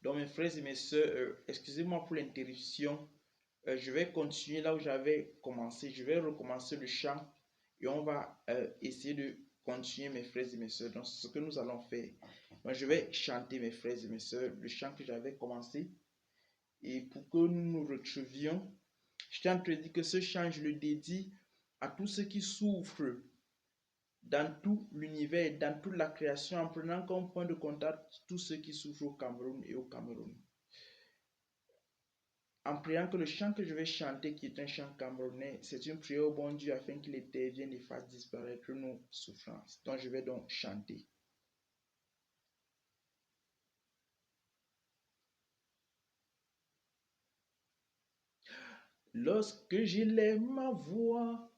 Donc, mes frères et mes sœurs, excusez-moi pour l'interruption. Je vais continuer là où j'avais commencé. Je vais recommencer le chant et on va essayer de continuer, mes frères et mes sœurs. Donc, c'est ce que nous allons faire. Moi, je vais chanter, mes frères et mes sœurs, le chant que j'avais commencé. Et pour que nous nous retrouvions, je tiens à te dire que ce chant, je le dédie à tous ceux qui souffrent dans tout l'univers, dans toute la création, en prenant comme point de contact tous ceux qui souffrent au Cameroun et au Cameroun. En priant que le chant que je vais chanter, qui est un chant camerounais, c'est une prière au bon Dieu afin qu'il intervienne et fasse disparaître nos souffrances. Donc je vais donc chanter. Lorsque j'élève ma voix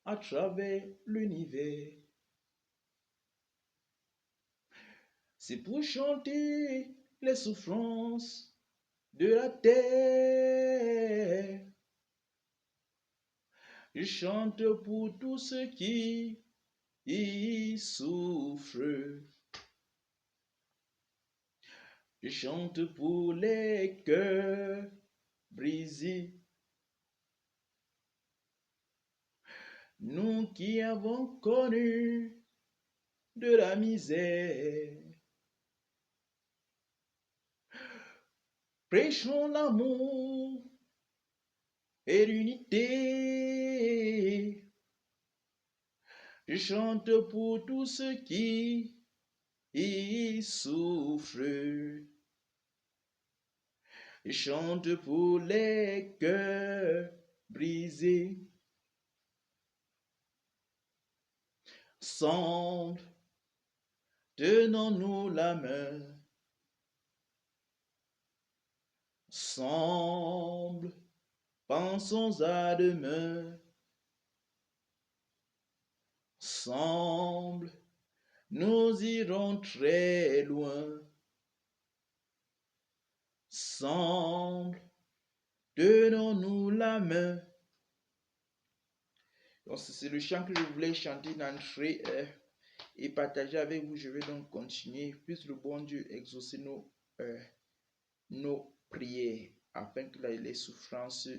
à travers l'univers, c'est pour chanter les souffrances de la terre. Je chante pour tous ceux qui y souffrent. Je chante pour les cœurs brisés. Nous qui avons connu de la misère, prêchons l'amour et l'unité. Je chante pour tous ceux qui y souffrent. Je chante pour les cœurs brisés. Ensemble, tenons-nous la main. Ensemble, pensons à demain. Ensemble, nous irons très loin. Ensemble, tenons-nous la main. Donc, c'est le chant que je voulais chanter d'entrée et partager avec vous. Je vais donc continuer. Puisse le bon Dieu exaucer nos prières afin que les souffrances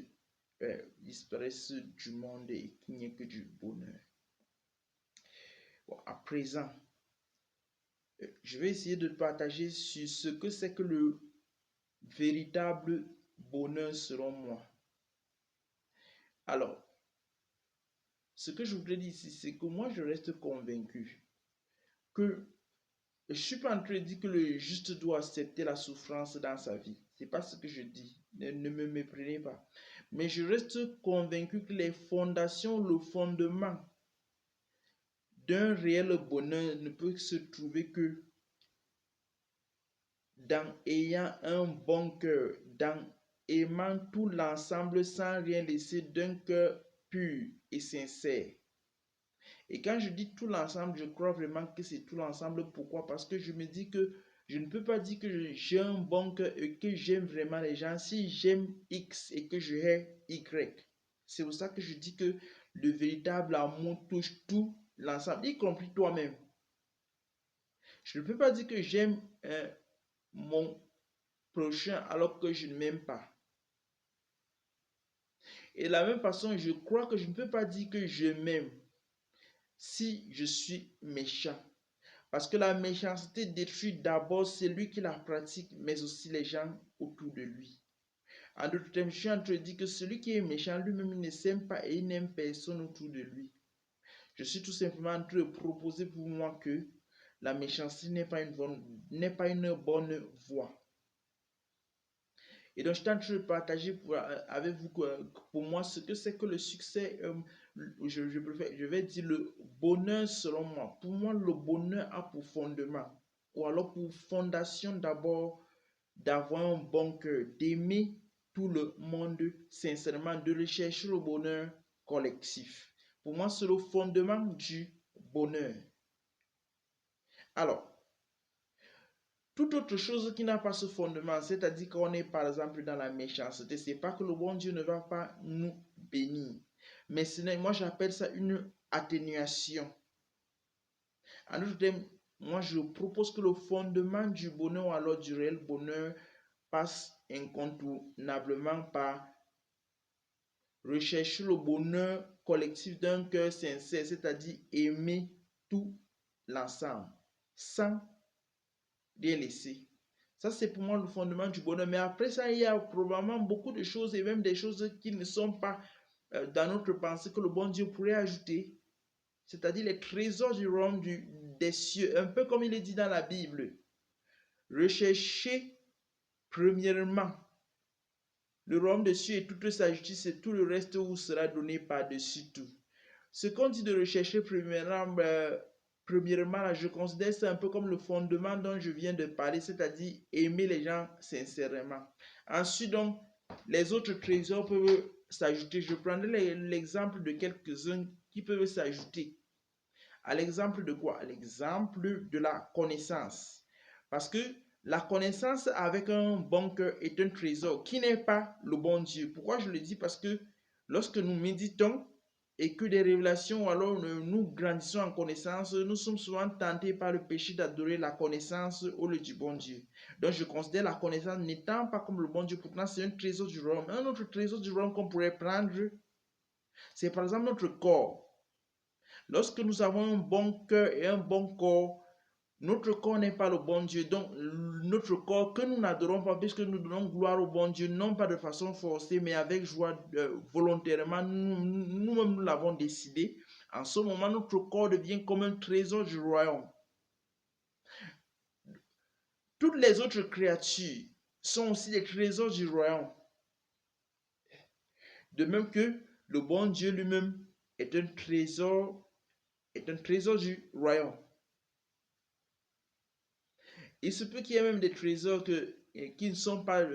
disparaissent du monde et qu'il n'y ait que du bonheur. Bon, à présent, je vais essayer de partager sur ce que c'est que le véritable bonheur selon moi. Alors, ce que je voudrais dire ici, c'est que moi, je reste convaincu que je ne suis pas en train de dire que le juste doit accepter la souffrance dans sa vie. Ce n'est pas ce que je dis. Ne me méprenez pas. Mais je reste convaincu que les fondations, le fondement d'un réel bonheur ne peut se trouver que dans ayant un bon cœur, dans aimant tout l'ensemble sans rien laisser d'un cœur pur et sincère. Et quand je dis tout l'ensemble, je crois vraiment que c'est tout l'ensemble. Pourquoi? Parce que je me dis que je ne peux pas dire que j'ai un bon cœur et que j'aime vraiment les gens si j'aime X et que je hais Y. C'est pour ça que je dis que le véritable amour touche tout l'ensemble, y compris toi-même. Je ne peux pas dire que j'aime mon prochain alors que je ne m'aime pas. Et de la même façon, je crois que je ne peux pas dire que je m'aime si je suis méchant. Parce que la méchanceté détruit d'abord celui qui la pratique, mais aussi les gens autour de lui. En d'autres termes, je suis en train de dire que celui qui est méchant lui-même ne s'aime pas et il n'aime personne autour de lui. Je suis tout simplement en train de proposer pour moi que la méchanceté n'est pas une bonne voie. Et donc, je suis en train de partager avec vous pour moi ce que c'est que le succès. Je vais dire le bonheur selon moi. Pour moi, le bonheur a pour fondement, ou alors pour fondation d'abord, d'avoir un bon cœur, d'aimer tout le monde sincèrement, de rechercher le bonheur collectif. Pour moi, c'est le fondement du bonheur. Alors, toute autre chose qui n'a pas ce fondement, c'est-à-dire qu'on est par exemple dans la méchanceté, c'est pas que le bon Dieu ne va pas nous bénir. Mais moi j'appelle ça une atténuation. En d'autres termes, moi je propose que le fondement du bonheur ou alors du réel bonheur passe incontournablement par rechercher le bonheur collectif d'un cœur sincère, c'est-à-dire aimer tout l'ensemble, sans rien laisser. Ça, c'est pour moi le fondement du bonheur. Mais après ça, il y a probablement beaucoup de choses et même des choses qui ne sont pas dans notre pensée que le bon Dieu pourrait ajouter. C'est-à-dire les trésors du royaume des cieux, un peu comme il est dit dans la Bible. Recherchez premièrement le royaume des cieux et toute sa justice et tout le reste vous sera donné par-dessus tout. Ce qu'on dit de rechercher premièrement là, je considère ça un peu comme le fondement dont je viens de parler, c'est-à-dire aimer les gens sincèrement. Ensuite, donc, les autres trésors peuvent s'ajouter. Je prendrai l'exemple de quelques-uns qui peuvent s'ajouter. À l'exemple de quoi? À l'exemple de la connaissance. Parce que la connaissance avec un bon cœur est un trésor qui n'est pas le bon Dieu. Pourquoi je le dis? Parce que lorsque nous méditons et que des révélations, ou alors nous grandissons en connaissance, nous sommes souvent tentés par le péché d'adorer la connaissance au lieu du bon Dieu. Donc je considère la connaissance n'étant pas comme le bon Dieu, pourtant c'est un trésor du royaume. Un autre trésor du royaume qu'on pourrait prendre, c'est par exemple notre corps. Lorsque nous avons un bon cœur et un bon corps, notre corps n'est pas le bon Dieu. Donc, notre corps que nous n'adorons pas, puisque nous donnons gloire au bon Dieu, non pas de façon forcée, mais avec joie, volontairement, nous-mêmes nous l'avons décidé. En ce moment, notre corps devient comme un trésor du royaume. Toutes les autres créatures sont aussi des trésors du royaume. De même que le bon Dieu lui-même est un trésor du royaume. Il se peut qu'il y ait même des trésors qui ne sont pas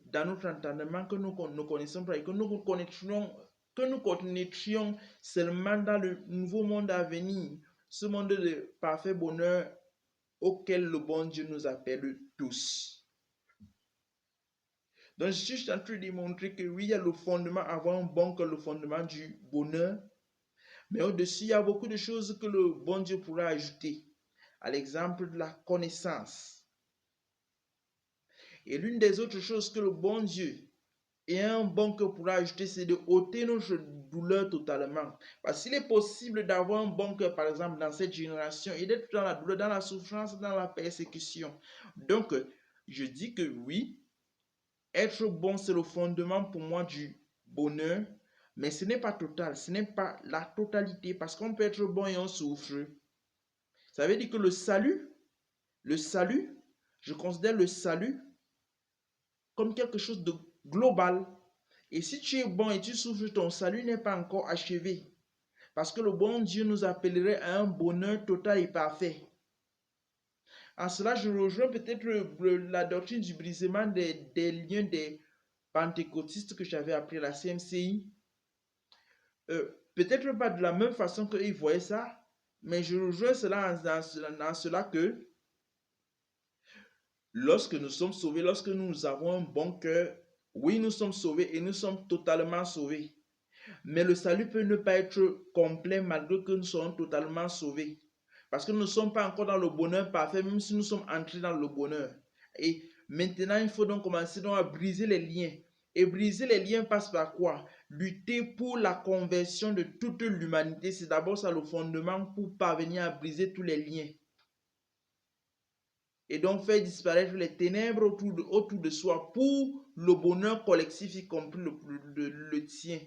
dans notre entendement, que nous ne connaissons pas et que nous connaîtrions seulement dans le nouveau monde à venir, ce monde de parfait bonheur auquel le bon Dieu nous appelle tous. Donc, je suis en train de démontrer que oui, il y a le fondement, avoir un bon cœur, le fondement du bonheur, mais au-dessus, il y a beaucoup de choses que le bon Dieu pourra ajouter, à l'exemple de la connaissance. Et l'une des autres choses que le bon Dieu et un bon cœur pourra ajouter, c'est de ôter notre douleur totalement. Parce qu'il est possible d'avoir un bon cœur, par exemple, dans cette génération, et d'être dans la douleur, dans la souffrance, dans la persécution. Donc, je dis que oui, être bon, c'est le fondement pour moi du bonheur, mais ce n'est pas total, ce n'est pas la totalité, parce qu'on peut être bon et on souffre. Ça veut dire que le salut, je considère le salut comme quelque chose de global. Et si tu es bon et tu souffres, ton salut n'est pas encore achevé. Parce que le bon Dieu nous appellerait à un bonheur total et parfait. En cela, je rejoins peut-être la doctrine du brisement des liens des pentecôtistes que j'avais appris à la CMCI. Peut-être pas de la même façon qu'ils voyaient ça, mais je rejoins cela dans cela que lorsque nous sommes sauvés, lorsque nous avons un bon cœur, oui, nous sommes sauvés et nous sommes totalement sauvés. Mais le salut peut ne pas être complet malgré que nous soyons totalement sauvés. Parce que nous ne sommes pas encore dans le bonheur parfait, même si nous sommes entrés dans le bonheur. Et maintenant, il faut donc commencer donc à briser les liens. Et briser les liens passe par quoi? Lutter pour la conversion de toute l'humanité. C'est d'abord ça le fondement pour parvenir à briser tous les liens. Et donc faire disparaître les ténèbres autour de soi pour le bonheur collectif, y compris le tien.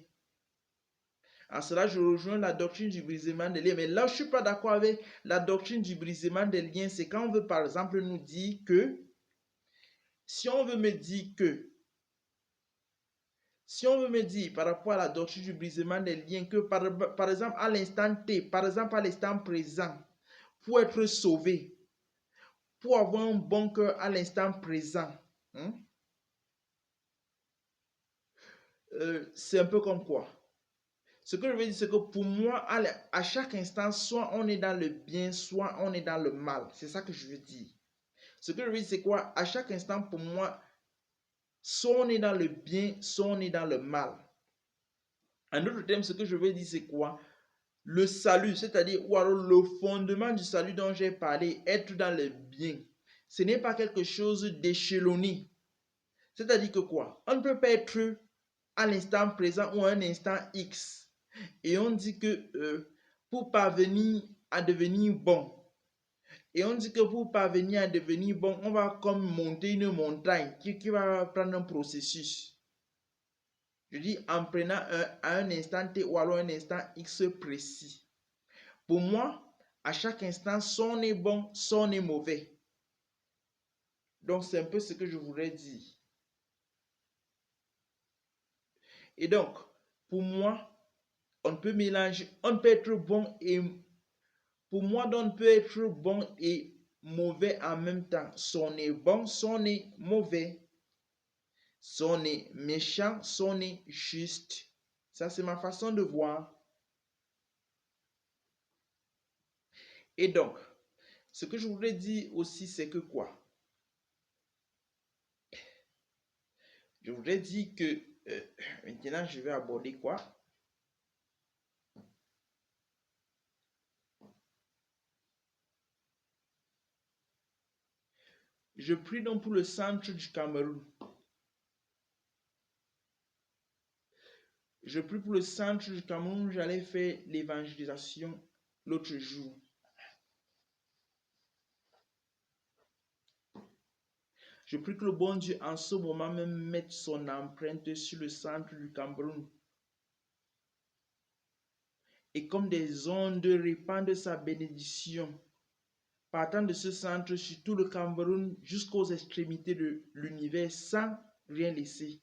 En cela, je rejoins la doctrine du brisement des liens. Mais là, je ne suis pas d'accord avec la doctrine du brisement des liens. C'est quand on veut, par exemple, nous dire que, si on veut me dire par rapport à la doctrine du brisement des liens, que par exemple, à l'instant T, par exemple, à l'instant présent, pour être sauvé, pour avoir un bon cœur à l'instant présent, c'est un peu comme quoi? Ce que je veux dire, c'est que pour moi, à chaque instant, soit on est dans le bien, soit on est dans le mal. C'est ça que je veux dire. Ce que je veux dire, c'est quoi? À chaque instant, pour moi, soit on est dans le bien, soit on est dans le mal. En d'autres termes, ce que je veux dire, c'est quoi? Le salut, c'est-à-dire, ou alors le fondement du salut dont j'ai parlé, être dans le bien. Ce n'est pas quelque chose d'échelonné. C'est-à-dire que quoi? On ne peut pas être à l'instant présent ou à un instant X. Et on dit que pour parvenir à devenir bon, et on dit que pour parvenir à devenir bon, on va comme monter une montagne qui va prendre un processus. Je dis en prenant à un instant T ou alors un instant X précis. Pour moi, à chaque instant, son est bon, son est mauvais. Donc, c'est un peu ce que je voudrais dire. Et donc, pour moi, on peut mélanger, on peut être bon et pour moi, on peut être bon et mauvais en même temps. Son est bon, son est mauvais. Son est méchant, son est juste. Ça, c'est ma façon de voir. Et donc, ce que je voudrais dire aussi, c'est que quoi? Je voudrais dire que maintenant, je vais aborder quoi? Je prie donc pour le centre du Cameroun. Je prie pour le centre du Cameroun. J'allais faire l'évangélisation l'autre jour. Je prie que le bon Dieu en ce moment même mette son empreinte sur le centre du Cameroun. Et comme des ondes répandent sa bénédiction, partant de ce centre sur tout le Cameroun jusqu'aux extrémités de l'univers sans rien laisser.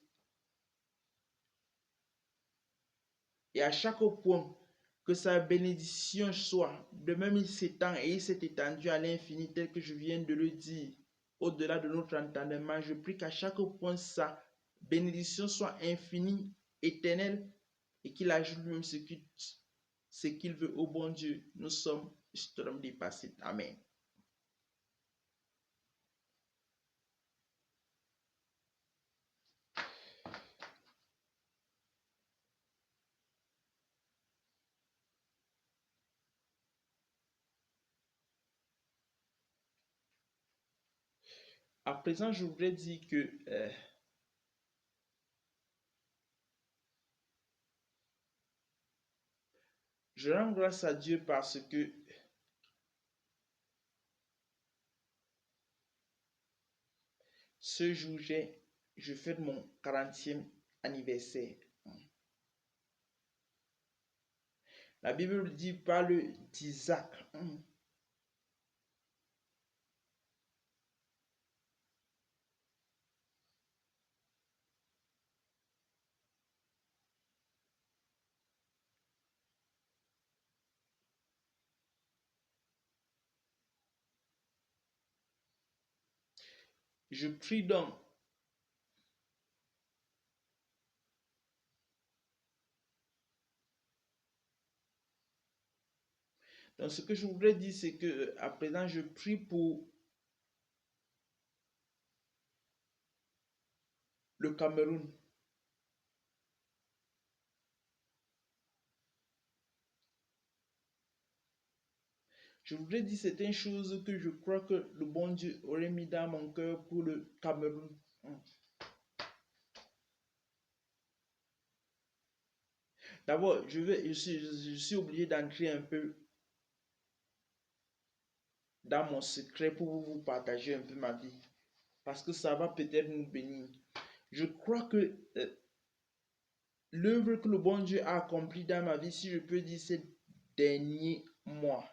Et à chaque point, que sa bénédiction soit, de même il s'étend et il s'est étendu à l'infini tel que je viens de le dire, au-delà de notre entendement. Je prie qu'à chaque point, sa bénédiction soit infinie, éternelle, et qu'il ajoute lui-même ce qu'il veut au bon Dieu. Nous sommes justement dépassés. Amen. À présent, je voudrais dire que je rends grâce à Dieu parce que ce jour, je fête mon 40e anniversaire. La Bible dit parle d'Isaac. Je prie donc Donc, ce que je voudrais dire, c'est que à présent, je prie pour le Cameroun. Je voudrais dire certaines choses que je crois que le bon Dieu aurait mis dans mon cœur pour le Cameroun. D'abord, je suis obligé d'entrer un peu dans mon secret pour vous partager un peu ma vie. Parce que ça va peut-être nous bénir. Je crois que l'œuvre que le bon Dieu a accomplie dans ma vie, si je peux dire ces derniers mois,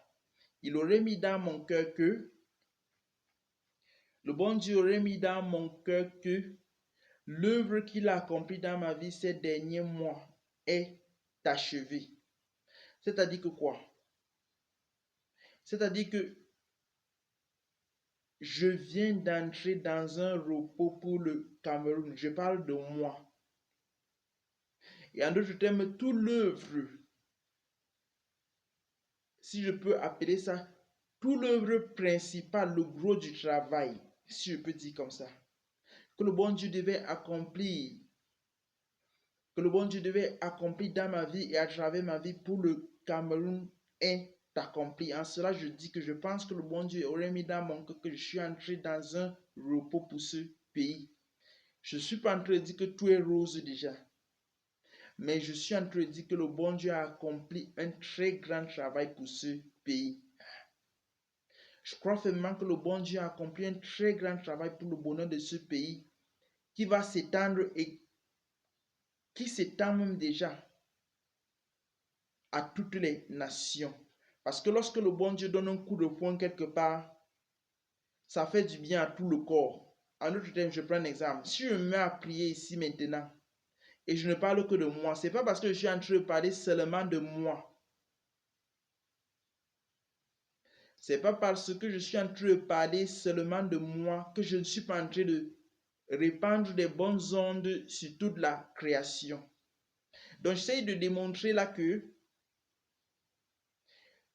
il aurait mis dans mon cœur que, le bon Dieu aurait mis dans mon cœur que l'œuvre qu'il a accomplie dans ma vie ces derniers mois est achevée. C'est-à-dire que quoi? C'est-à-dire que je viens d'entrer dans un repos pour le Cameroun. Je parle de moi. Et en d'autres termes, toute l'œuvre, si je peux appeler ça, toute l'œuvre principale, le gros du travail, si je peux dire comme ça, que le bon Dieu devait accomplir, que le bon Dieu devait accomplir dans ma vie et à travers ma vie pour le Cameroun est accompli. En cela, je dis que je pense que le bon Dieu aurait mis dans mon cœur que je suis entré dans un repos pour ce pays. Je ne suis pas en train de dire que tout est rose déjà. Mais je suis en train de dire que le bon Dieu a accompli un très grand travail pour ce pays. Je crois fermement que le bon Dieu a accompli un très grand travail pour le bonheur de ce pays qui va s'étendre et qui s'étend même déjà à toutes les nations. Parce que lorsque le bon Dieu donne un coup de poing quelque part, ça fait du bien à tout le corps. En autre terme, je prends un exemple. Si je me mets à prier ici maintenant et je ne parle que de moi, ce n'est pas parce que je suis en train de parler seulement de moi. C'est pas parce que je suis en train de parler seulement de moi que je ne suis pas en train de répandre des bonnes ondes sur toute la création. Donc j'essaie de démontrer là que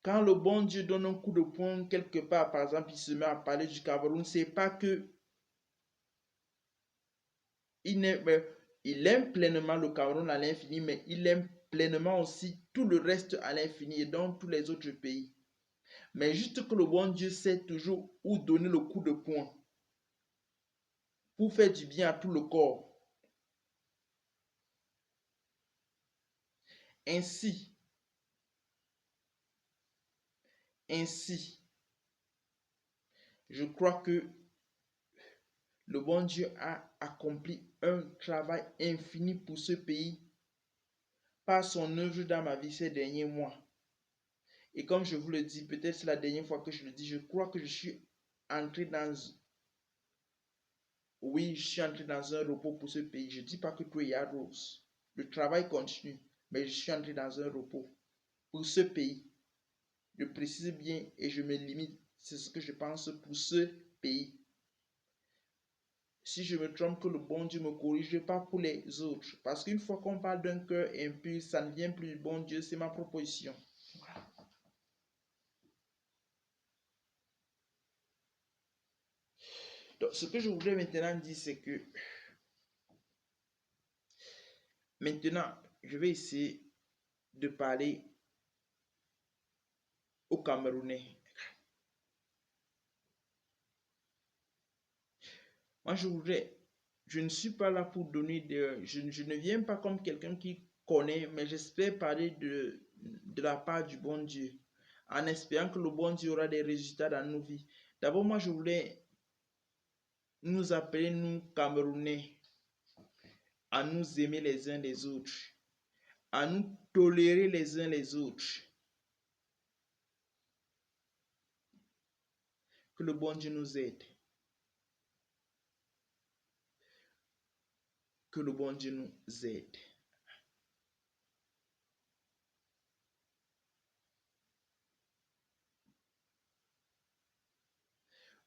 quand le bon Dieu donne un coup de poing quelque part, par exemple, il se met à parler du Cameroun, c'est pas que il aime pleinement le Cameroun à l'infini, mais il aime pleinement aussi tout le reste à l'infini et donc tous les autres pays. Mais juste que le bon Dieu sait toujours où donner le coup de poing pour faire du bien à tout le corps. Ainsi, je crois que le bon Dieu a accompli un travail infini pour ce pays par son œuvre dans ma vie ces derniers mois. Et comme je vous le dis, peut-être c'est la dernière fois que je le dis, je crois que je suis entré dans... Oui, je suis entré dans un repos pour ce pays. Je ne dis pas que tout est rose. Le travail continue, mais je suis entré dans un repos pour ce pays. Je précise bien et je me limite. C'est ce que je pense pour ce pays. Si je me trompe, que le bon Dieu me corrige, pas pour les autres. Parce qu'une fois qu'on parle d'un cœur impur, ça ne vient plus du bon Dieu, c'est ma proposition. Donc, ce que je voudrais maintenant dire, c'est que maintenant, je vais essayer de parler aux Camerounais. Moi, je ne suis pas là pour donner je ne viens pas comme quelqu'un qui connaît, mais j'espère parler de la part du bon Dieu, en espérant que le bon Dieu aura des résultats dans nos vies. D'abord, moi, je voulais nous appeler, nous, Camerounais, à nous aimer les uns les autres, à nous tolérer les uns les autres. Que le bon Dieu nous aide. Que le bon Dieu nous aide.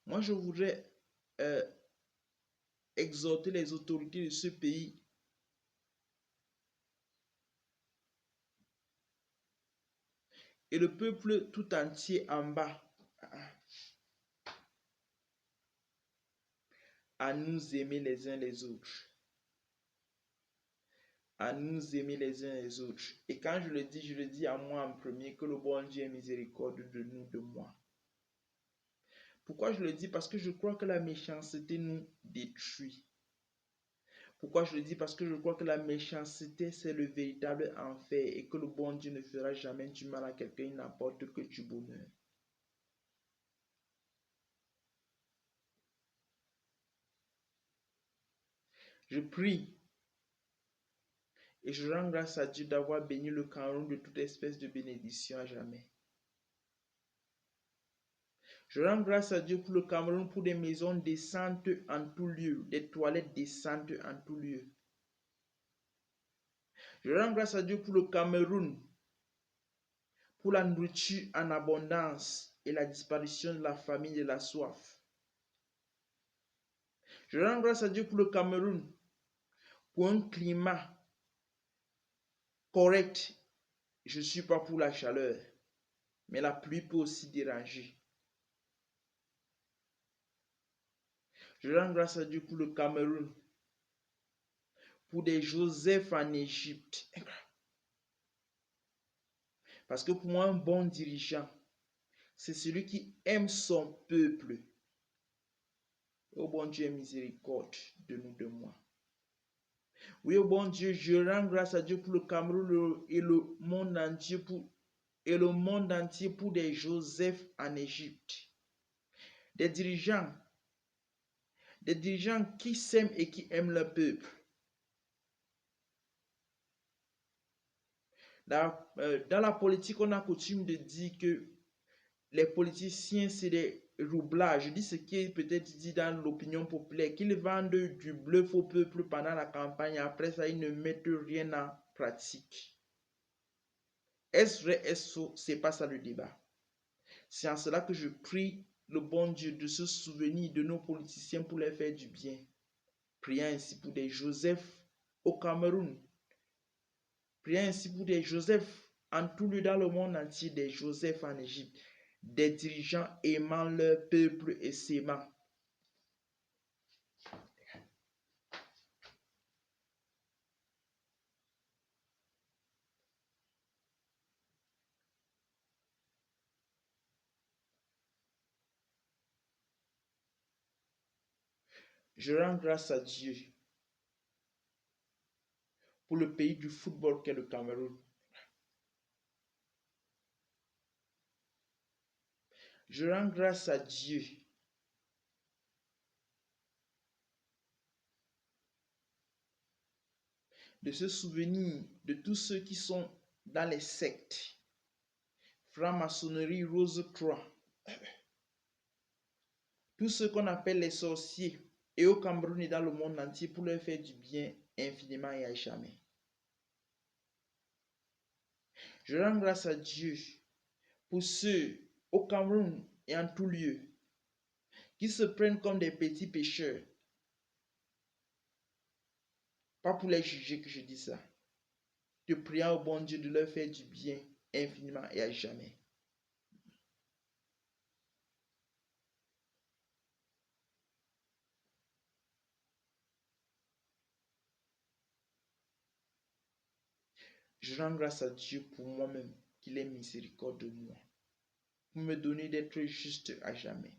Moi, je voudrais exhorter les autorités de ce pays et le peuple tout entier en bas à nous aimer les uns les autres. À nous aimer les uns les autres. Et quand je le dis à moi en premier, que le bon Dieu ait miséricorde de nous, de moi. Pourquoi je le dis? Parce que je crois que la méchanceté nous détruit. Pourquoi je le dis? Parce que je crois que la méchanceté, c'est le véritable enfer et que le bon Dieu ne fera jamais du mal à quelqu'un, il n'apporte que du bonheur. Je prie et je rends grâce à Dieu d'avoir béni le Cameroun de toute espèce de bénédiction à jamais. Je rends grâce à Dieu pour le Cameroun, pour des maisons décentes en tout lieu, des toilettes décentes en tout lieu. Je rends grâce à Dieu pour le Cameroun, pour la nourriture en abondance et la disparition de la famine et de la soif. Je rends grâce à Dieu pour le Cameroun, pour un climat correct. Je ne suis pas pour la chaleur, mais la pluie peut aussi déranger. Je rends grâce à Dieu pour le Cameroun, pour des Joseph en Égypte. Parce que pour moi, un bon dirigeant, c'est celui qui aime son peuple. Oh bon Dieu, miséricorde de nous, de moi. Oui, oh bon Dieu, je rends grâce à Dieu pour le Cameroun et le monde entier pour des Joseph en Égypte. Des dirigeants, des dirigeants qui s'aiment et qui aiment leur peuple. Dans la politique, on a coutume de dire que les politiciens, c'est des roublards. Je dis ce qui est peut-être dit dans l'opinion populaire, qu'ils vendent du bluff au peuple pendant la campagne. Après ça, ils ne mettent rien en pratique. Est-ce vrai, est-ce faux? C'est pas ça le débat. C'est en cela que je prie le bon Dieu de se souvenir de nos politiciens pour leur faire du bien. Prions ainsi pour des Joseph au Cameroun. Prions ainsi pour des Joseph en tout lieu dans le monde entier, des Joseph en Égypte, des dirigeants aimant leur peuple et s'aimant. Je rends grâce à Dieu pour le pays du football qu'est le Cameroun. Je rends grâce à Dieu de se souvenir de tous ceux qui sont dans les sectes, franc-maçonnerie, Rose-Croix, tous ceux qu'on appelle les sorciers, et au Cameroun et dans le monde entier pour leur faire du bien infiniment et à jamais. Je rends grâce à Dieu pour ceux au Cameroun et en tout lieu qui se prennent comme des petits pécheurs. Pas pour les juger que je dis ça. De prier au bon Dieu de leur faire du bien infiniment et à jamais. Je rends grâce à Dieu pour moi-même qu'il ait miséricorde de moi, pour me donner d'être juste à jamais.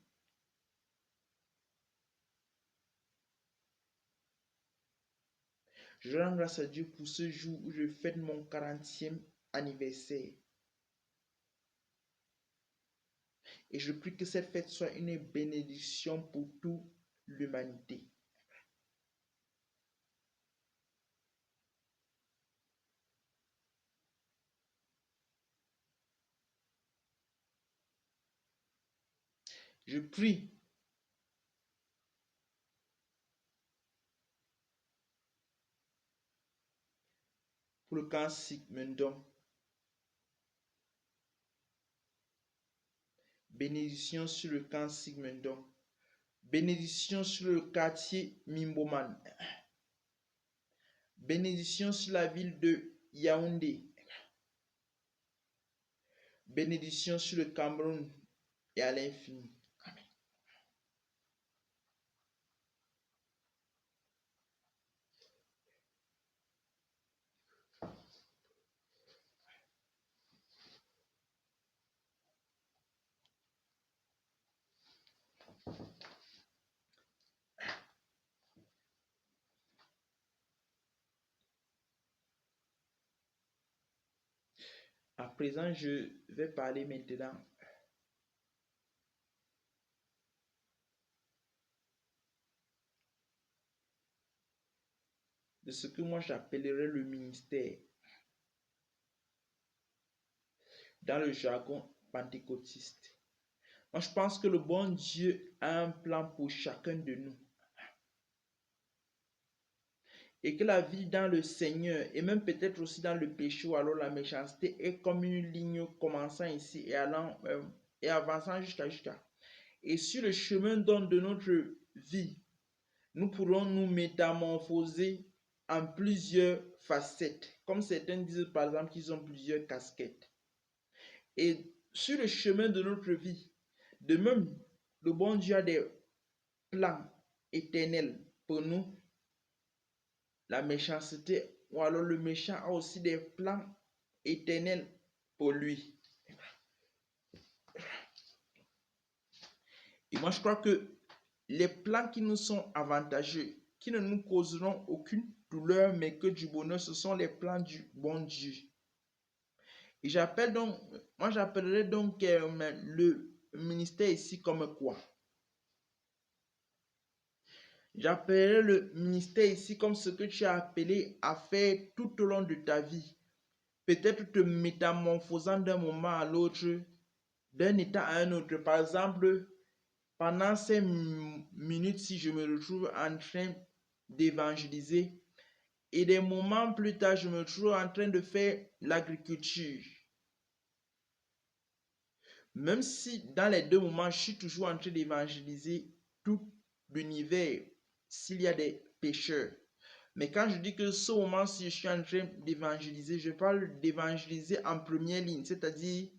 Je rends grâce à Dieu pour ce jour où je fête mon 40e anniversaire. Et je prie que cette fête soit une bénédiction pour toute l'humanité. Je prie pour le camp Sigmundum. Bénédiction sur le camp Sigmundum. Bénédiction sur le quartier Mimboman. Bénédiction sur la ville de Yaoundé. Bénédiction sur le Cameroun et à l'infini. Amen. À présent, je vais parler maintenant de ce que moi j'appellerais le ministère dans le jargon pentecôtiste. Moi, je pense que le bon Dieu a un plan pour chacun de nous. Et que la vie dans le Seigneur, et même peut-être aussi dans le péché ou alors la méchanceté, est comme une ligne commençant ici et allant et avançant jusqu'à. Et sur le chemin de notre vie, nous pourrons nous métamorphoser en plusieurs facettes. Comme certains disent par exemple qu'ils ont plusieurs casquettes. Et sur le chemin de notre vie, de même, le bon Dieu a des plans éternels pour nous. La méchanceté, ou alors le méchant a aussi des plans éternels pour lui. Et moi, je crois que les plans qui nous sont avantageux, qui ne nous causeront aucune douleur, mais que du bonheur. Ce sont les plans du bon Dieu. Et moi j'appellerais donc le ministère ici comme quoi? J'appellerais le ministère ici comme ce que tu as appelé à faire tout au long de ta vie. Peut-être te métamorphosant d'un moment à l'autre, d'un état à un autre. Par exemple, pendant ces minutes, si je me retrouve en train d'évangéliser, et des moments plus tard, je me trouve en train de faire l'agriculture. Même si dans les deux moments, je suis toujours en train d'évangéliser tout l'univers, s'il y a des pécheurs. Mais quand je dis que ce moment-ci, je suis en train d'évangéliser, je parle d'évangéliser en première ligne, c'est-à-dire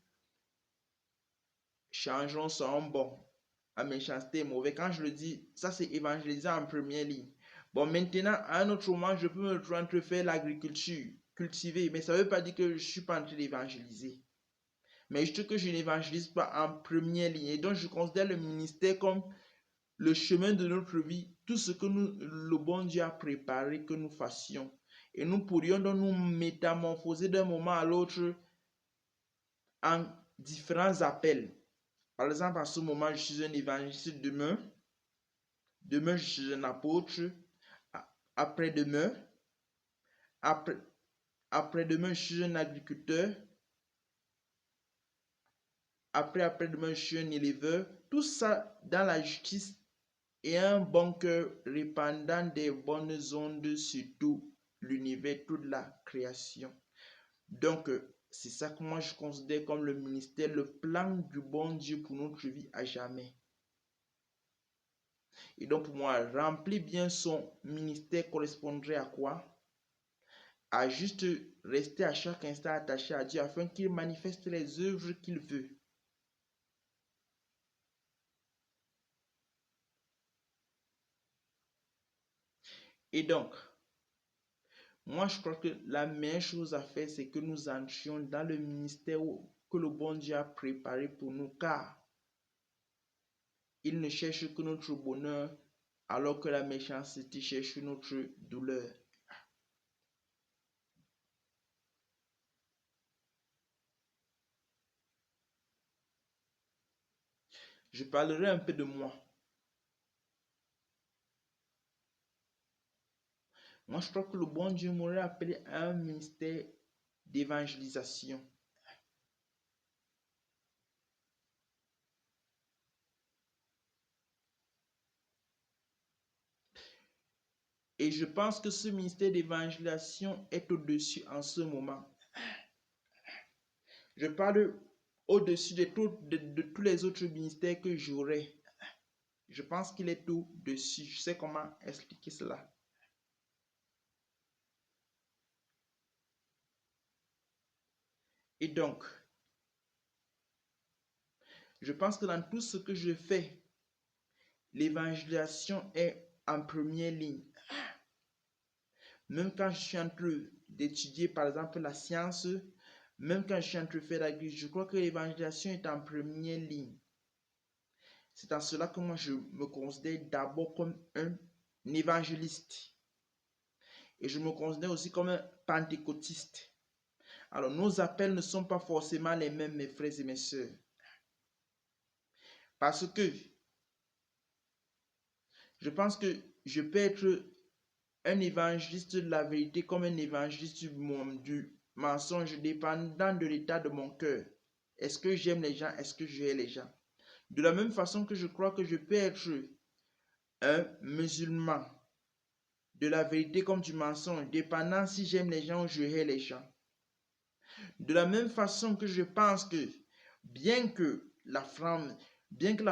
changeons son bon, à méchanceté mauvais. Quand je le dis, ça c'est évangéliser en première ligne. Bon, maintenant, à un autre moment, je peux me retrouver en train de faire l'agriculture, cultiver, mais ça ne veut pas dire que je ne suis pas en train d'évangéliser. Mais juste que je n'évangélise pas en première ligne. Et donc, je considère le ministère comme le chemin de notre vie, tout ce que le bon Dieu a préparé que nous fassions. Et nous pourrions donc nous métamorphoser d'un moment à l'autre en différents appels. Par exemple, à ce moment, je suis un évangéliste. Demain, je suis un apôtre. Après-demain, après-demain, je suis un agriculteur. Après-demain, je suis un éleveur. Tout ça dans la justice et un bon cœur répandant des bonnes ondes sur tout l'univers, toute la création. Donc, c'est ça que moi je considère comme le ministère, le plan du bon Dieu pour notre vie à jamais. Et donc, pour moi, remplir bien son ministère correspondrait à quoi? À juste rester à chaque instant attaché à Dieu afin qu'il manifeste les œuvres qu'il veut. Et donc, moi, je crois que la meilleure chose à faire, c'est que nous entrions dans le ministère que le bon Dieu a préparé pour nous, car il ne cherche que notre bonheur, alors que la méchanceté cherche notre douleur. Je parlerai un peu de moi. Moi, je crois que le bon Dieu m'aurait appelé à un ministère d'évangélisation. Et je pense que ce ministère d'évangélisation est au-dessus en ce moment. Je parle au-dessus de tous les autres ministères que j'aurais. Je pense qu'il est au-dessus. Je sais comment expliquer cela. Et donc, je pense que dans tout ce que je fais, l'évangélisation est en première ligne. Même quand je suis en train d'étudier, par exemple, la science, même quand je suis en train de faire la grille, je crois que l'évangélisation est en première ligne. C'est en cela que moi, je me considère d'abord comme un évangéliste. Et je me considère aussi comme un pentecôtiste. Alors, nos appels ne sont pas forcément les mêmes, mes frères et mes sœurs. Parce que je pense que je peux être un évangéliste de la vérité comme un évangéliste du mensonge, dépendant de l'état de mon cœur. Est-ce que j'aime les gens? Est-ce que je hais les gens? De la même façon que je crois que je peux être un musulman de la vérité comme du mensonge, dépendant si j'aime les gens ou je hais les gens. De la même façon que je pense que bien que la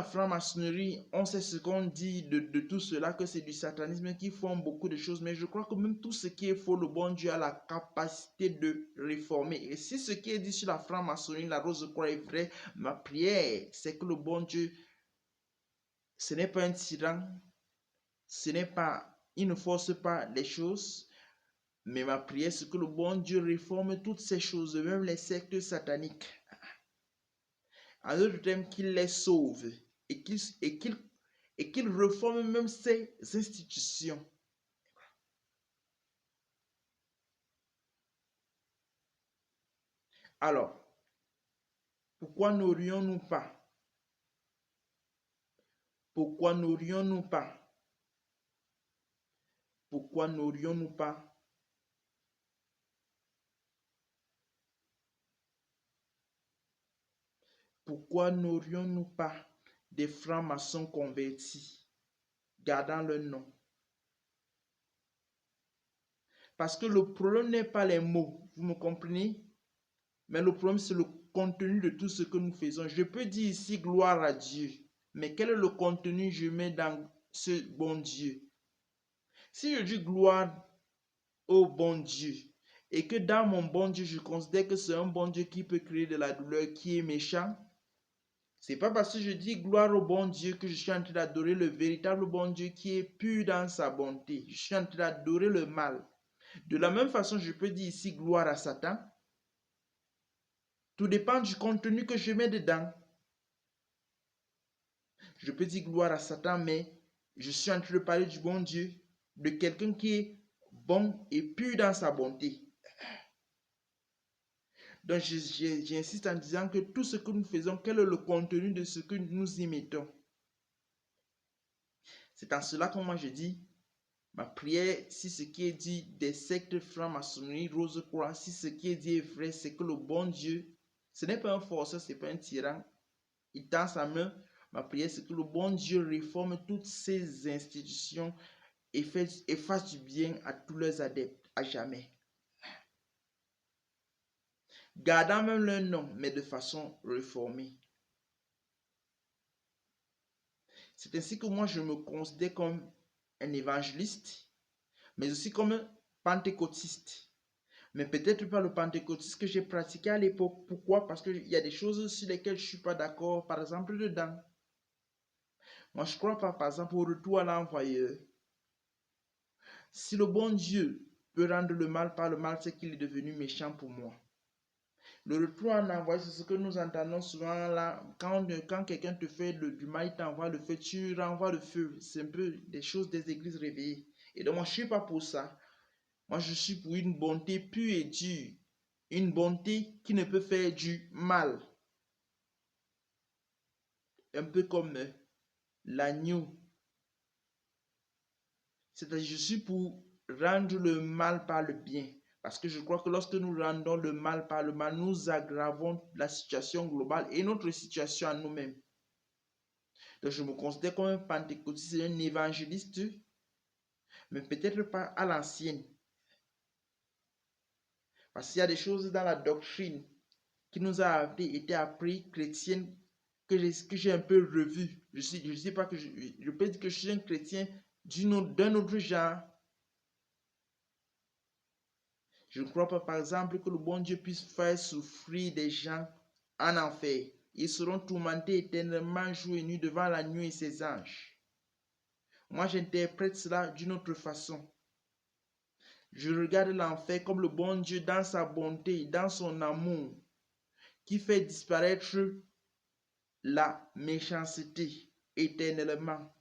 franc-maçonnerie, on sait ce qu'on dit de tout cela, que c'est du satanisme qui font beaucoup de choses, mais je crois que même tout ce qui est faux, le bon Dieu a la capacité de réformer. Et si ce qui est dit sur la franc-maçonnerie, la rose croix est vrai, ma prière, c'est que le bon Dieu, ce n'est pas un tyran, il ne force pas les choses, mais ma prière, c'est que le bon Dieu réforme toutes ces choses, même les sectes sataniques. En d'autres termes, qu'il les sauve et qu'il réforme même ces institutions. Alors, pourquoi n'aurions-nous pas? Pourquoi n'aurions-nous pas? Pourquoi n'aurions-nous pas? Pourquoi n'aurions-nous pas des francs-maçons convertis, gardant leur nom? Parce que le problème n'est pas les mots, vous me comprenez? Mais le problème, c'est le contenu de tout ce que nous faisons. Je peux dire ici gloire à Dieu, mais quel est le contenu que je mets dans ce bon Dieu? Si je dis gloire au bon Dieu, et que dans mon bon Dieu, je considère que c'est un bon Dieu qui peut créer de la douleur, qui est méchant, c'est pas parce que je dis gloire au bon Dieu que je suis en train d'adorer le véritable bon Dieu qui est pur dans sa bonté. Je suis en train d'adorer le mal. De la même façon, je peux dire ici gloire à Satan. Tout dépend du contenu que je mets dedans. Je peux dire gloire à Satan, mais je suis en train de parler du bon Dieu, de quelqu'un qui est bon et pur dans sa bonté. Donc, j'insiste en disant que tout ce que nous faisons, quel est le contenu de ce que nous y mettons? C'est en cela que moi je dis, ma prière, si ce qui est dit des sectes franc-maçonnerie, Rose-Croix, si ce qui est dit est vrai, c'est que le bon Dieu, ce n'est pas un forceur, ce n'est pas un tyran. Il tend sa main. Ma prière, c'est que le bon Dieu réforme toutes ces institutions et fasse du bien à tous leurs adeptes, à jamais. Gardant même leur nom, mais de façon réformée. C'est ainsi que moi, je me considère comme un évangéliste, mais aussi comme un pentecôtiste. Mais peut-être pas le pentecôtisme que j'ai pratiqué à l'époque. Pourquoi? Parce qu'il y a des choses sur lesquelles je ne suis pas d'accord, par exemple, dedans. Moi, je ne crois pas, par exemple, au retour à l'envoyeur. Si le bon Dieu peut rendre le mal par le mal, c'est qu'il est devenu méchant pour moi. Le retour en envoyé, c'est ce que nous entendons souvent là. Quand quelqu'un te fait du mal, il t'envoie le feu, tu renvoies le feu. C'est un peu des choses des églises réveillées. Et donc, moi, je ne suis pas pour ça. Moi, je suis pour une bonté pure et dure. Une bonté qui ne peut faire du mal. Un peu comme l'agneau. C'est-à-dire, je suis pour rendre le mal par le bien. Parce que je crois que lorsque nous rendons le mal par le mal, nous aggravons la situation globale et notre situation à nous-mêmes. Donc, je me considère comme un pentecôtiste, un évangéliste, mais peut-être pas à l'ancienne. Parce qu'il y a des choses dans la doctrine qui nous a été appris chrétienne que j'ai un peu revu. Je sais pas que je peux dire que je suis un chrétien d'un autre genre. Je ne crois pas, par exemple, que le bon Dieu puisse faire souffrir des gens en enfer. Ils seront tourmentés éternellement jour et nuit devant la nuit et ses anges. Moi, j'interprète cela d'une autre façon. Je regarde l'enfer comme le bon Dieu dans sa bonté, dans son amour, qui fait disparaître la méchanceté éternellement,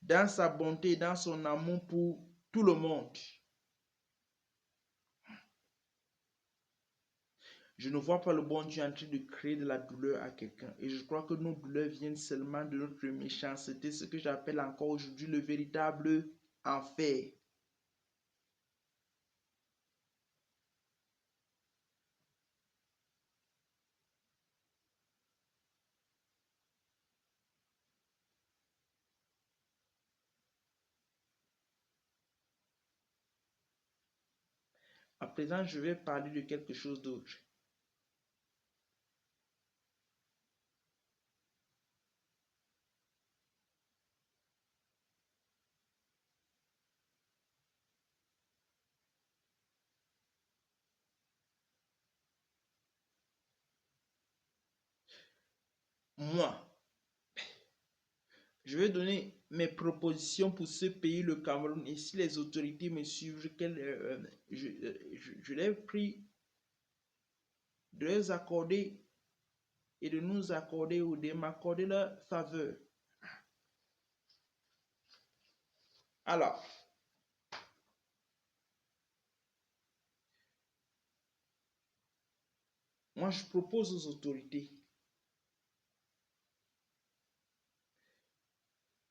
dans sa bonté, dans son amour pour tout le monde. Je ne vois pas le bon Dieu en train de créer de la douleur à quelqu'un. Et je crois que nos douleurs viennent seulement de notre méchanceté, ce que j'appelle encore aujourd'hui le véritable enfer. À présent, je vais parler de quelque chose d'autre. Moi, je vais donner mes propositions pour ce pays, le Cameroun. Et si les autorités me suivent, je l'ai pris de les accorder et de nous accorder ou de m'accorder leur faveur. Alors, Moi, je propose aux autorités.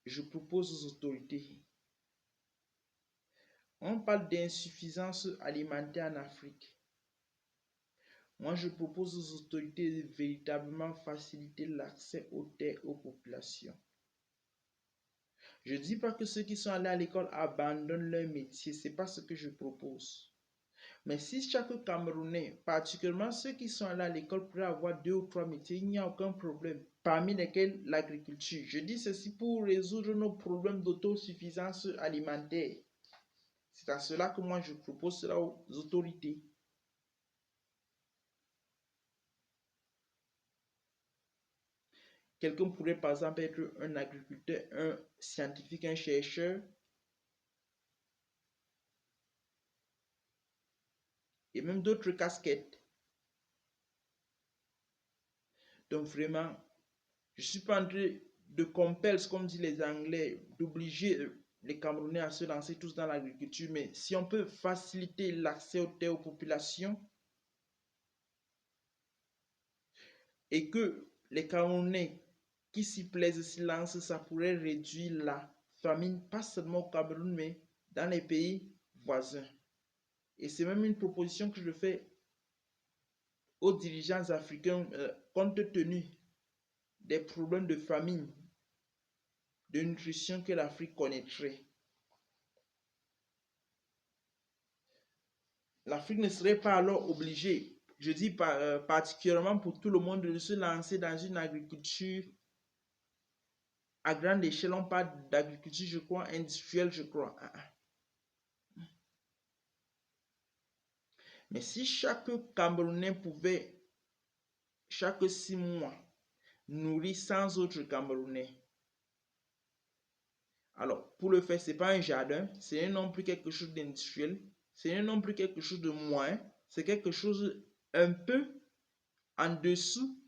Je propose aux autorités. On parle d'insuffisance alimentaire en Afrique. Moi, je propose aux autorités de véritablement faciliter l'accès aux terres aux populations. Je ne dis pas que ceux qui sont allés à l'école abandonnent leur métier, ce n'est pas ce que je propose. Mais si chaque Camerounais, particulièrement ceux qui sont allés à l'école, pourraient avoir 2 ou 3 métiers, il n'y a aucun problème, parmi lesquels l'agriculture. Je dis ceci pour résoudre nos problèmes d'autosuffisance alimentaire. C'est à cela que moi je propose cela aux autorités. Quelqu'un pourrait par exemple être un agriculteur, un scientifique, un chercheur, et même d'autres casquettes. Donc vraiment, je ne suis pas en train de compel, comme disent les Anglais, d'obliger les Camerounais à se lancer tous dans l'agriculture, mais si on peut faciliter l'accès aux terres aux populations et que les Camerounais qui s'y plaisent s'y lancent, ça pourrait réduire la famine, pas seulement au Cameroun, mais dans les pays voisins. Et c'est même une proposition que je fais aux dirigeants africains, compte tenu des problèmes de famine, de nutrition que l'Afrique connaîtrait. L'Afrique ne serait pas alors obligée, je dis particulièrement pour tout le monde, de se lancer dans une agriculture à grande échelle. On parle d'agriculture, je crois, industrielle, je crois. Mais si chaque Camerounais pouvait, chaque 6 mois, nourrir 100 autres Camerounais, alors pour le faire, ce n'est pas un jardin, ce n'est non plus quelque chose d'industriel, ce n'est non plus quelque chose de moins, c'est quelque chose un peu en dessous,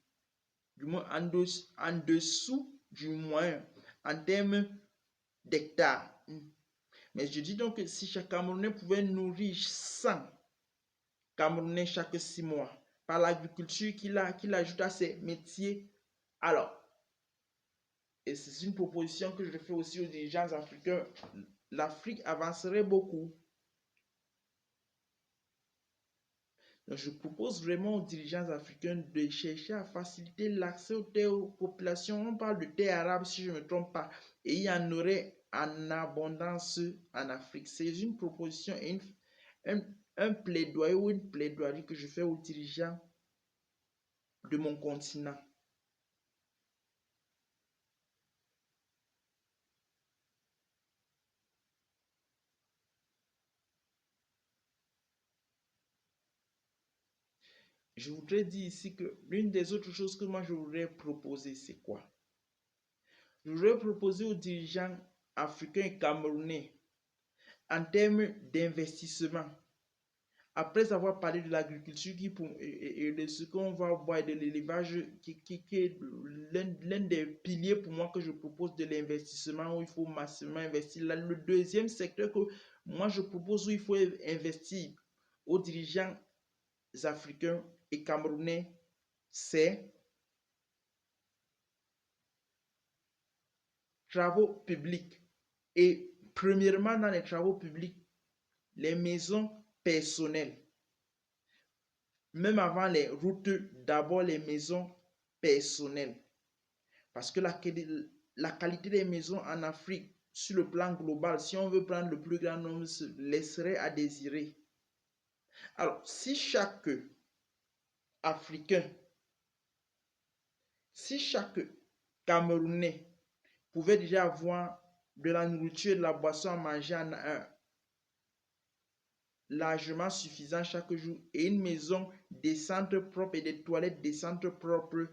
du moins en dessous du moins en termes d'hectares. Mais je dis donc que si chaque Camerounais pouvait nourrir 100 Camerounais chaque 6 mois par l'agriculture qu'il ajoute à ses métiers, alors, et c'est une proposition que je fais aussi aux dirigeants africains, l'Afrique avancerait beaucoup. Donc, je propose vraiment aux dirigeants africains de chercher à faciliter l'accès aux terres aux populations. On parle de terres arabes si je ne me trompe pas. Et il y en aurait en abondance en Afrique. C'est une proposition et un plaidoyer ou une plaidoirie que je fais aux dirigeants de mon continent. Je voudrais dire ici que l'une des autres choses que moi je voudrais proposer, c'est quoi? Je voudrais proposer aux dirigeants africains et camerounais en termes d'investissement. Après avoir parlé de l'agriculture et de ce qu'on va voir et de l'élevage qui est l'un des piliers pour moi que je propose de l'investissement où il faut massivement investir. Là, le deuxième secteur que moi je propose où il faut investir aux dirigeants africains et camerounais, c'est travaux publics. Et premièrement, dans les travaux publics, les maisons personnelles. Même avant les routes, d'abord les maisons personnelles. Parce que la qualité des maisons en Afrique, sur le plan global, si on veut prendre le plus grand nombre, se laisserait à désirer. Alors, si chaque Africain, si chaque Camerounais pouvait déjà avoir de la nourriture et de la boisson à manger en un largement suffisant chaque jour et une maison décente propre et des toilettes décentes propres,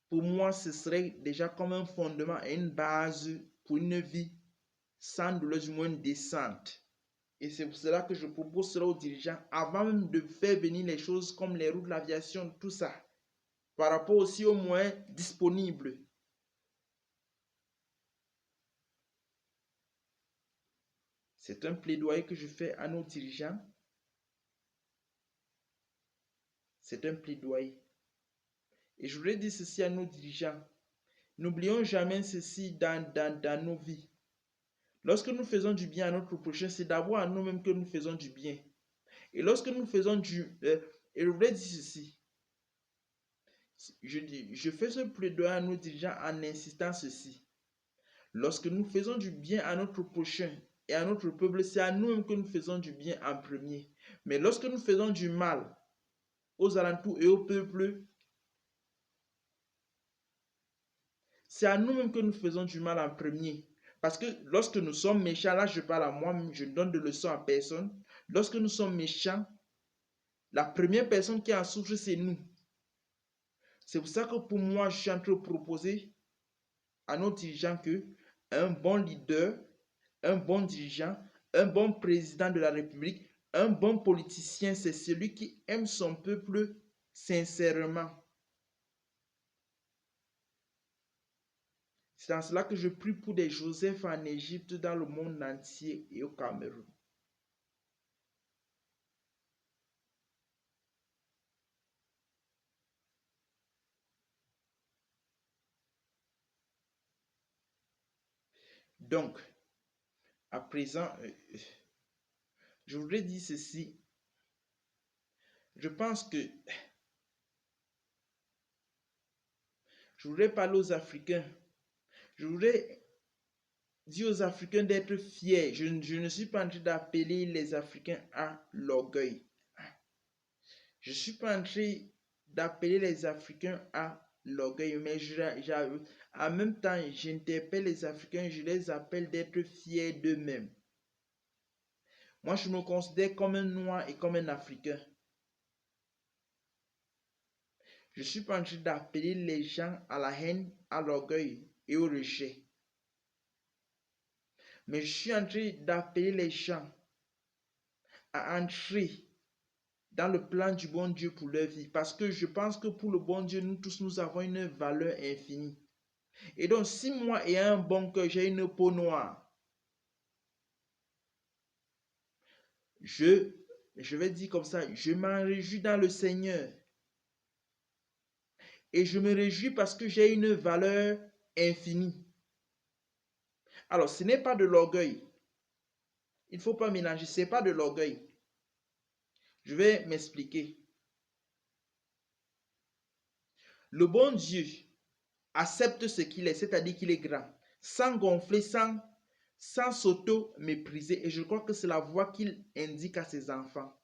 pour moi, ce serait déjà comme un fondement et une base pour une vie sans douleur, du moins décente. Et c'est pour cela que je propose cela aux dirigeants avant même de faire venir les choses comme les routes, l'aviation, tout ça, par rapport aussi aux moyens disponibles. C'est un plaidoyer que je fais à nos dirigeants. C'est un plaidoyer. Et je voudrais dire ceci à nos dirigeants. N'oublions jamais ceci dans nos vies. Lorsque nous faisons du bien à notre prochain, c'est d'abord à nous-mêmes que nous faisons du bien. Et lorsque nous faisons et je voudrais dire ceci. Je fais ce plaidoyer à nos dirigeants en insistant ceci. Lorsque nous faisons du bien à notre prochain et à notre peuple, c'est à nous-mêmes que nous faisons du bien en premier. Mais lorsque nous faisons du mal aux alentours et au peuple, c'est à nous-mêmes que nous faisons du mal en premier. Parce que lorsque nous sommes méchants, là je parle à moi-même, je ne donne de leçons à personne. Lorsque nous sommes méchants, la première personne qui en souffre, c'est nous. C'est pour ça que pour moi, je suis en train de proposer à nos dirigeants que un bon leader, un bon dirigeant, un bon président de la République, un bon politicien, c'est celui qui aime son peuple sincèrement. C'est dans cela que je prie pour des Joseph en Égypte, dans le monde entier et au Cameroun. Donc, à présent, je voudrais dire ceci. Je pense que je voudrais parler aux Africains. Je voudrais dire aux Africains d'être fiers. Je ne suis pas en train d'appeler les Africains à l'orgueil. Je ne suis pas en train d'appeler les Africains à l'orgueil, mais en même temps, j'interpelle les Africains, je les appelle d'être fiers d'eux-mêmes. Moi, je me considère comme un Noir et comme un Africain. Je ne suis pas en train d'appeler les gens à la haine, à l'orgueil et au rejet. Mais je suis en train d'appeler les gens à entrer dans le plan du bon Dieu pour leur vie. Parce que je pense que pour le bon Dieu, nous tous, nous avons une valeur infinie. Et donc, si moi ayant un bon cœur, j'ai une peau noire, je vais dire comme ça, je m'en réjouis dans le Seigneur. Et je me réjouis parce que j'ai une valeur infinie. Alors, ce n'est pas de l'orgueil. Il ne faut pas mélanger, ce n'est pas de l'orgueil. Je vais m'expliquer. Le bon Dieu accepte ce qu'il est, c'est-à-dire qu'il est grand, sans gonfler, sans s'auto-mépriser. Et je crois que c'est la voie qu'il indique à ses enfants.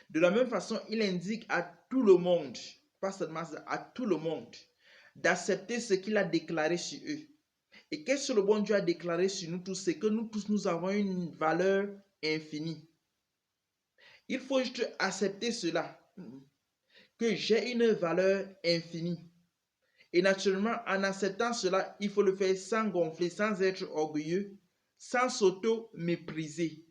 De la même façon, il indique à tout le monde, pas seulement à tout le monde, d'accepter ce qu'il a déclaré sur eux. Et qu'est-ce que le bon Dieu a déclaré sur nous tous? C'est que nous tous, nous avons une valeur infinie. Il faut juste accepter cela, que j'ai une valeur infinie. Et naturellement, en acceptant cela, il faut le faire sans gonfler, sans être orgueilleux, sans s'auto-mépriser.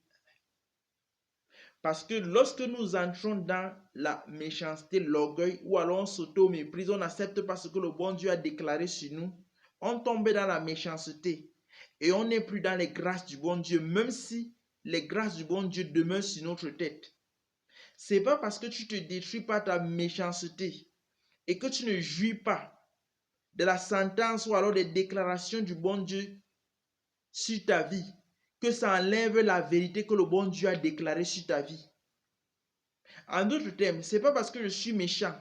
Parce que lorsque nous entrons dans la méchanceté, l'orgueil, ou alors on s'auto-méprise, on n'accepte pas ce que le bon Dieu a déclaré sur nous, on tombe dans la méchanceté et on n'est plus dans les grâces du bon Dieu, même si les grâces du bon Dieu demeurent sur notre tête. C'est pas parce que tu te détruis par ta méchanceté et que tu ne jouis pas de la sentence ou alors des déclarations du bon Dieu sur ta vie que ça enlève la vérité que le bon Dieu a déclarée sur ta vie. En d'autres termes, ce n'est pas parce que je suis méchant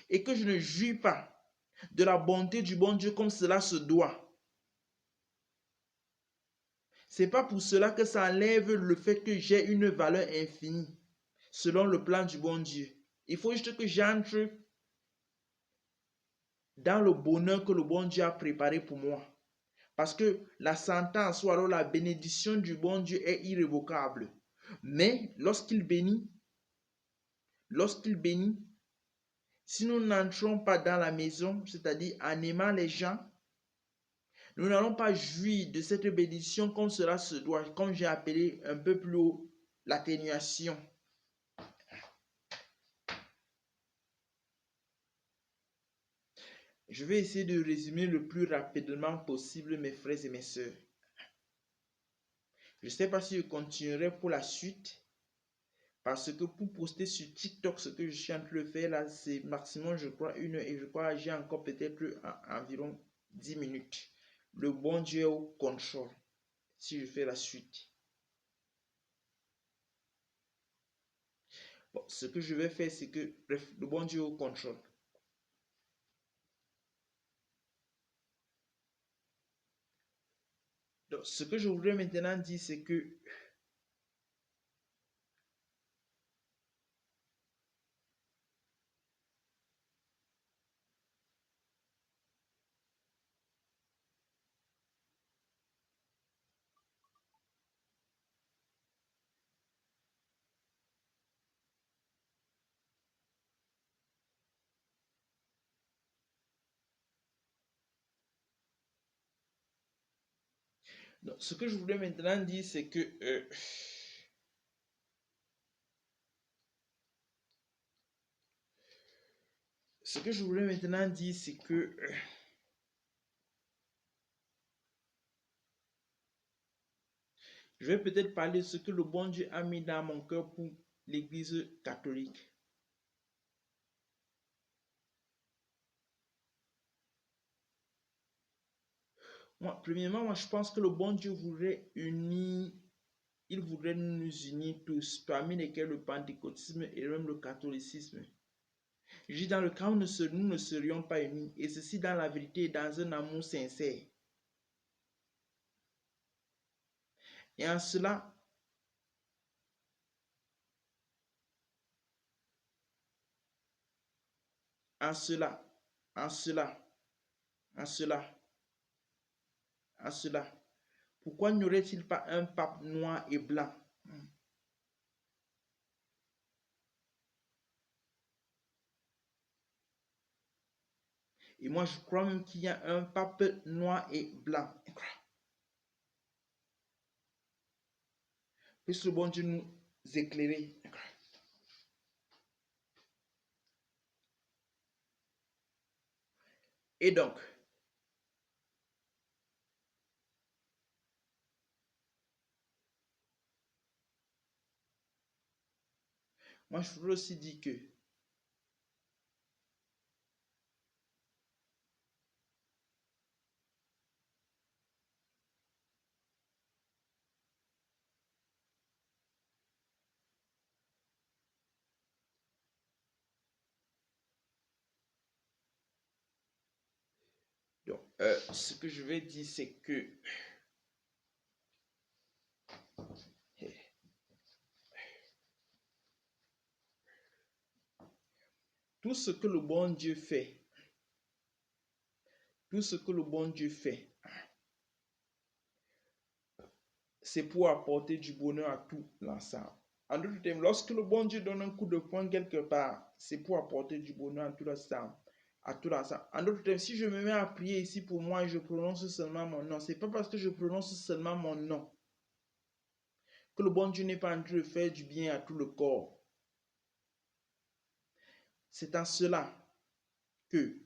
et que je ne jouis pas de la bonté du bon Dieu comme cela se doit. Ce n'est pas pour cela que ça enlève le fait que j'ai une valeur infinie selon le plan du bon Dieu. Il faut juste que j'entre dans le bonheur que le bon Dieu a préparé pour moi. Parce que la sentence ou alors la bénédiction du bon Dieu est irrévocable. Mais lorsqu'il bénit, si nous n'entrons pas dans la maison, c'est-à-dire en aimant les gens, nous n'allons pas jouir de cette bénédiction comme cela se doit, comme j'ai appelé un peu plus haut l'atténuation. Je vais essayer de résumer le plus rapidement possible, mes frères et mes sœurs. Je ne sais pas si je continuerai pour la suite, Parce que pour poster sur TikTok, ce que je suis en train de faire là, c'est maximum, je crois, 1 heure. Et je crois que j'ai encore peut-être environ 10 minutes. Le bon Dieu est au contrôle. Si je fais la suite. Bon, ce que je vais faire, c'est que, bref, le bon Dieu est au contrôle. Donc, ce que je voudrais maintenant dire, c'est que donc, ce que je voulais maintenant dire, c'est que ce que je voulais maintenant dire, c'est que je vais peut-être parler de ce que le bon Dieu a mis dans mon cœur pour l'Église catholique. Moi, premièrement, moi, je pense que le bon Dieu voudrait unir, il voudrait nous unir tous, parmi lesquels le pentecôtisme et même le catholicisme. Je dis dans le cas où nous ne serions pas unis, et ceci dans la vérité et dans un amour sincère. Et en cela, en cela, en cela, en cela, en cela, pourquoi n'y aurait-il pas un pape noir et blanc? Et moi, je crois même qu'il y a un pape noir et blanc. Puisse le bon Dieu nous éclairer. Et donc, moi, je voudrais aussi dire que donc, ce que je vais dire, c'est que tout ce que le bon Dieu fait, tout ce que le bon Dieu fait, c'est pour apporter du bonheur à tout l'ensemble. En d'autres termes, lorsque le bon Dieu donne un coup de poing quelque part, c'est pour apporter du bonheur à tout l'ensemble. À tout l'ensemble. En d'autres termes, si je me mets à prier ici pour moi et je prononce seulement mon nom, c'est pas parce que je prononce seulement mon nom que le bon Dieu n'est pas en train de faire du bien à tout le corps. C'est en cela que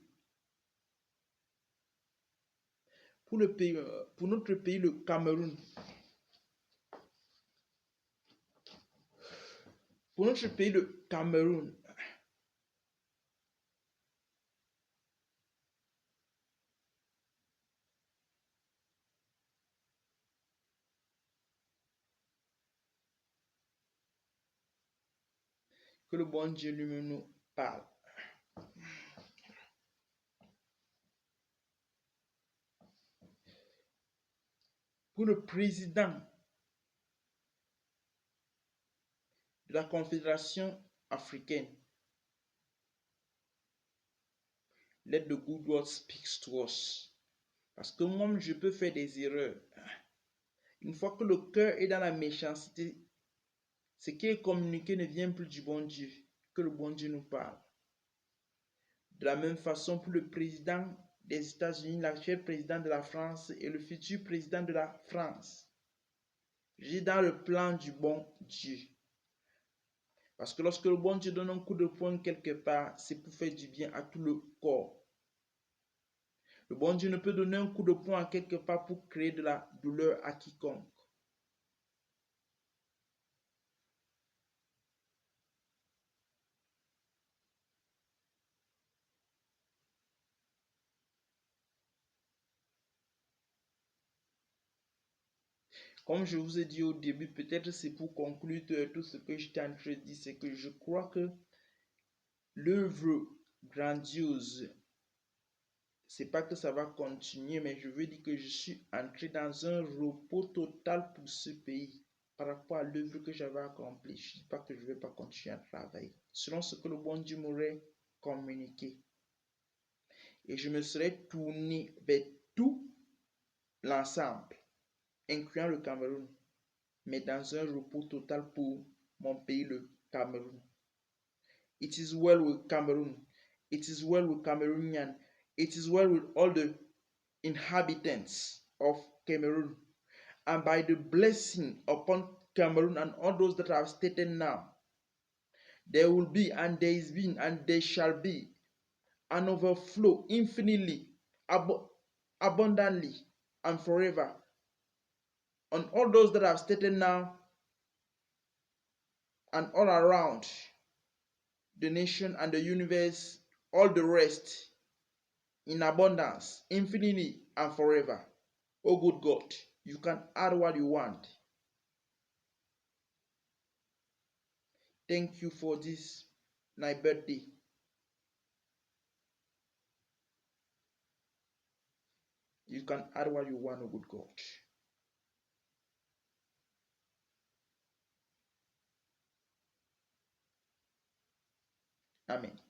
pour notre pays, le Cameroun, pour notre pays, le Cameroun, que le bon Dieu lui-même nous parle. Pour le président de la Confédération africaine, let the good word speaks to us. Parce que moi, je peux faire des erreurs. Une fois que le cœur est dans la méchanceté, ce qui est communiqué ne vient plus du bon Dieu, que le bon Dieu nous parle. De la même façon, pour le président des États-Unis, l'actuel président de la France et le futur président de la France, j'ai dans le plan du bon Dieu. Parce que lorsque le bon Dieu donne un coup de poing quelque part, c'est pour faire du bien à tout le corps. Le bon Dieu ne peut donner un coup de poing à quelque part pour créer de la douleur à quiconque. Comme je vous ai dit au début, peut-être c'est pour conclure tout ce que j'étais en train de dire, c'est que je crois que l'œuvre grandiose, c'est pas que ça va continuer, mais je veux dire que je suis entré dans un repos total pour ce pays par rapport à l'œuvre que j'avais accomplie. Je ne dis pas que je ne vais pas continuer à travailler, selon ce que le bon Dieu m'aurait communiqué. Et je me serais tourné vers tout l'ensemble, incluant le Cameroun, mais dans un repos total pour mon pays, le Cameroun. It is well with Cameroon. It is well with Cameroonian. It is well with all the inhabitants of Cameroon. And by the blessing upon Cameroon and all those that I have stated now, there will be, and there is been, and there shall be an overflow infinitely, abundantly, and forever on all those that I have stated now and all around the nation and the universe, all the rest in abundance, infinitely, and forever. Oh, good God, you can add what you want. Thank you for this, my birthday. You can add what you want, oh good God. Amen.